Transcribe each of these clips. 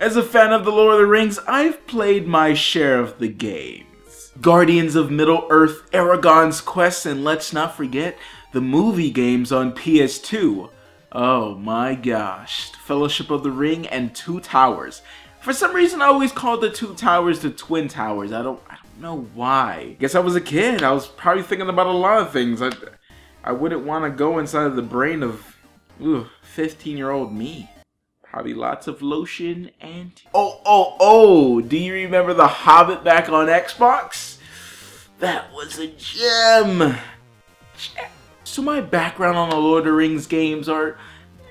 As a fan of the Lord of the Rings, I've played my share of the games. Guardians of Middle-earth, Aragon's Quest, and let's not forget the movie games on PS2. Oh my gosh, Fellowship of the Ring and Two Towers. For some reason I always called the Two Towers the Twin Towers. I don't know why. Guess I was a kid. I was probably thinking about a lot of things. I wouldn't want to go inside of the brain of 15-year-old me. Probably lots of lotion and... Oh, do you remember The Hobbit back on Xbox? That was a gem. So my background on the Lord of the Rings games are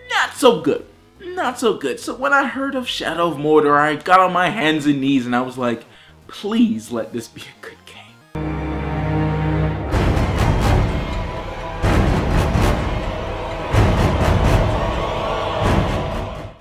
not so good. Not so good. So when I heard of Shadow of Mordor, I got on my hands and knees and I was like, please let this be a good game.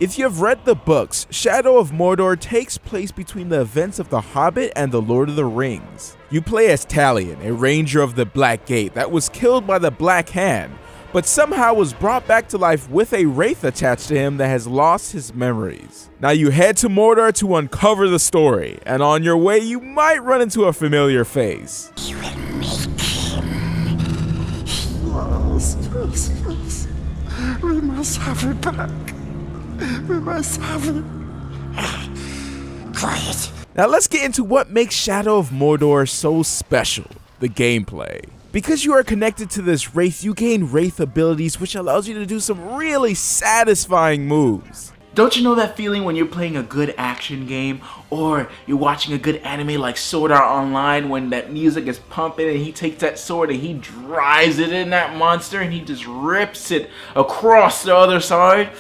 If you've read the books, Shadow of Mordor takes place between the events of The Hobbit and The Lord of the Rings. You play as Talion, a ranger of the Black Gate that was killed by the Black Hand, but somehow was brought back to life with a wraith attached to him that has lost his memories. Now you head to Mordor to uncover the story, and on your way you might run into a familiar face. You will make him. He was useless. We must have it back. We must have it. Quiet. Now let's get into what makes Shadow of Mordor so special, the gameplay. Because you are connected to this wraith, you gain wraith abilities, which allows you to do some really satisfying moves. Don't you know that feeling when you're playing a good action game or you're watching a good anime like Sword Art Online when that music is pumping and he takes that sword and he drives it in that monster and he just rips it across the other side?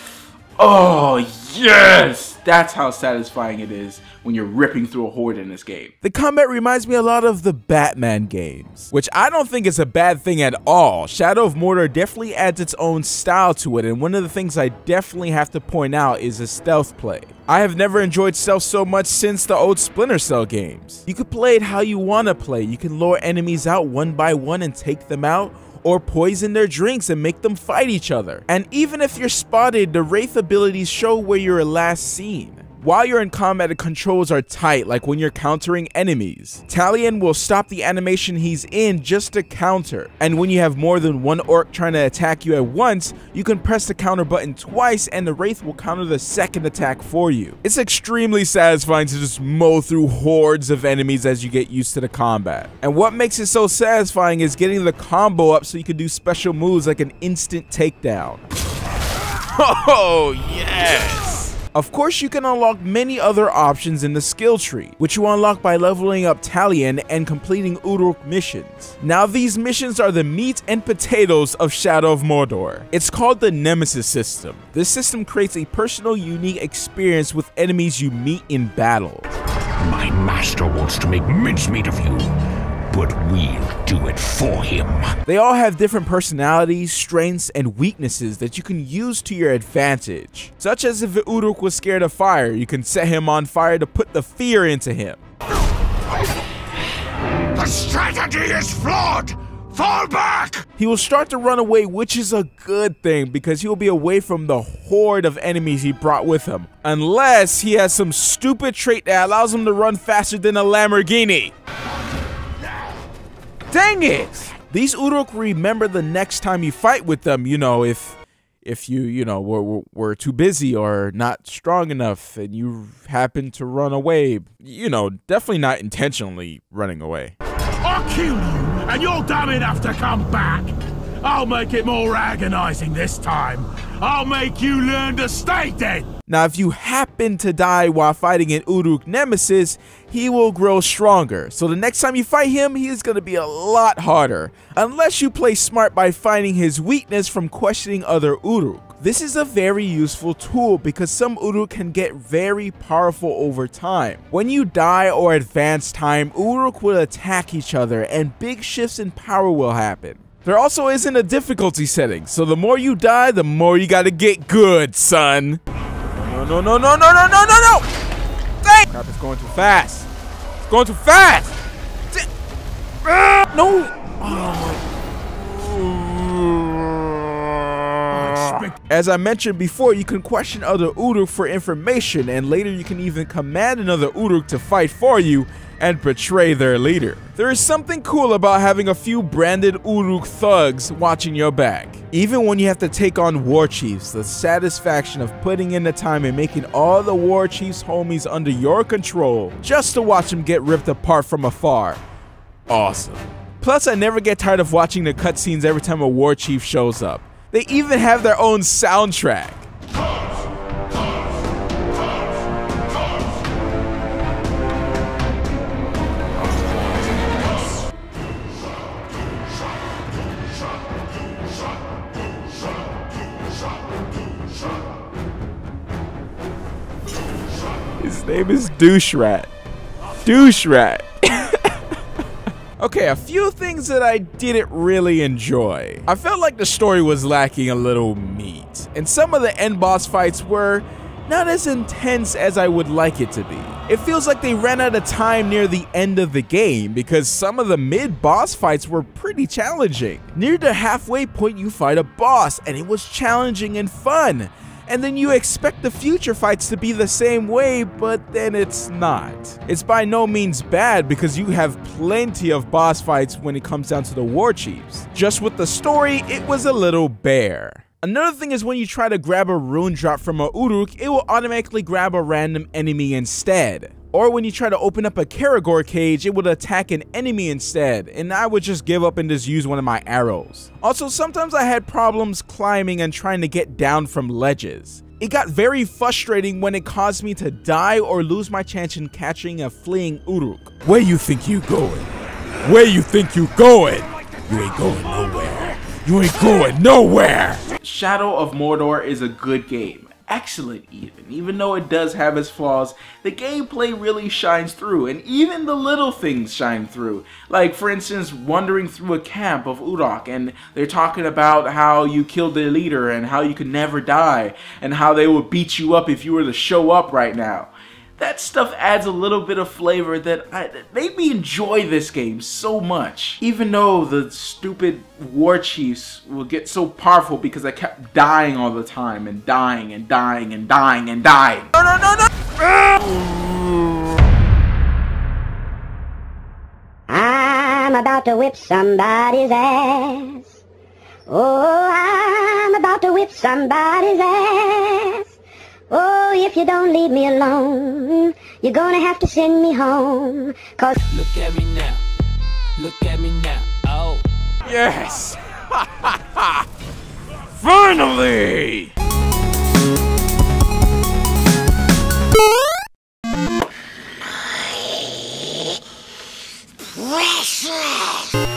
Oh yes! That's how satisfying it is when you're ripping through a horde in this game. The combat reminds me a lot of the Batman games, which I don't think is a bad thing at all. Shadow of Mordor definitely adds its own style to it, and one of the things I definitely have to point out is the stealth play. I have never enjoyed stealth so much since the old Splinter Cell games. You can play it how you want to play. You can lure enemies out one by one and take them out, or poison their drinks and make them fight each other. And even if you're spotted, the wraith abilities show where you were last seen. While you're in combat, the controls are tight, like when you're countering enemies. Talion will stop the animation he's in just to counter. And when you have more than one orc trying to attack you at once, you can press the counter button twice and the wraith will counter the second attack for you. It's extremely satisfying to just mow through hordes of enemies as you get used to the combat. And what makes it so satisfying is getting the combo up so you can do special moves like an instant takedown. Oh yes! Of course, you can unlock many other options in the skill tree, which you unlock by leveling up Talion and completing Uruk missions. Now these missions are the meat and potatoes of Shadow of Mordor. It's called the Nemesis system. This system creates a personal, unique experience with enemies you meet in battle. My master wants to make mincemeat of you, but we'll do it for him. They all have different personalities, strengths, and weaknesses that you can use to your advantage. Such as if Uruk was scared of fire, you can set him on fire to put the fear into him. The strategy is flawed! Fall back! He will start to run away, which is a good thing because he will be away from the horde of enemies he brought with him. Unless he has some stupid trait that allows him to run faster than a Lamborghini. Dang it! These Uruk remember the next time you fight with them, if you were too busy or not strong enough and you happen to run away. Definitely not intentionally running away. I'll kill you, and you're dumb enough to come back. I'll make it more agonizing this time. I'll make you learn to stay dead. Now, if you happen to die while fighting an Uruk nemesis, he will grow stronger. So the next time you fight him, he is going to be a lot harder. Unless you play smart by finding his weakness from questioning other Uruk. This is a very useful tool because some Uruk can get very powerful over time. When you die or advance time, Uruk will attack each other and big shifts in power will happen. There also isn't a difficulty setting, so the more you die, the more you gotta get good, son. No. Dang! Crap, it's going too fast. It's going too fast! No! Oh, As I mentioned before, you can question other Uruk for information, and later you can even command another Uruk to fight for you and betray their leader. There is something cool about having a few branded Uruk thugs watching your back. Even when you have to take on war chiefs, the satisfaction of putting in the time and making all the war chiefs homies under your control just to watch them get ripped apart from afar. Awesome. Plus, I never get tired of watching the cutscenes every time a war chief shows up. They even have their own soundtrack. His name is Douche Rat. Douche Rat. Okay, a few things that I didn't really enjoy. I felt like the story was lacking a little meat, and some of the end boss fights were not as intense as I would like it to be. It feels like they ran out of time near the end of the game because some of the mid-boss fights were pretty challenging. Near the halfway point you fight a boss, and it was challenging and fun. And then you expect the future fights to be the same way, but then it's not. It's by no means bad because you have plenty of boss fights when it comes down to the war chiefs. Just with the story, it was a little bare. Another thing is when you try to grab a rune drop from a Uruk, it will automatically grab a random enemy instead. Or when you try to open up a Karagor cage, it would attack an enemy instead, and I would just give up and just use one of my arrows. Also, sometimes I had problems climbing and trying to get down from ledges. It got very frustrating when it caused me to die or lose my chance in catching a fleeing Uruk. Where you think you going? Where you think you going? You ain't going nowhere. You ain't going nowhere! Shadow of Mordor is a good game. Excellent even though it does have its flaws, the gameplay really shines through, and even the little things shine through. Like, for instance, wandering through a camp of Uruk, and they're talking about how you killed their leader, and how you could never die, and how they would beat you up if you were to show up right now. That stuff adds a little bit of flavor that made me enjoy this game so much. Even though the stupid war chiefs will get so powerful because I kept dying all the time and dying and dying and dying and dying. No! I'm about to whip somebody's ass. Oh, I'm about to whip somebody's ass. Oh, if you don't leave me alone, you're gonna have to send me home. Cause look at me now. Look at me now. Oh. Yes! Finally! Precious!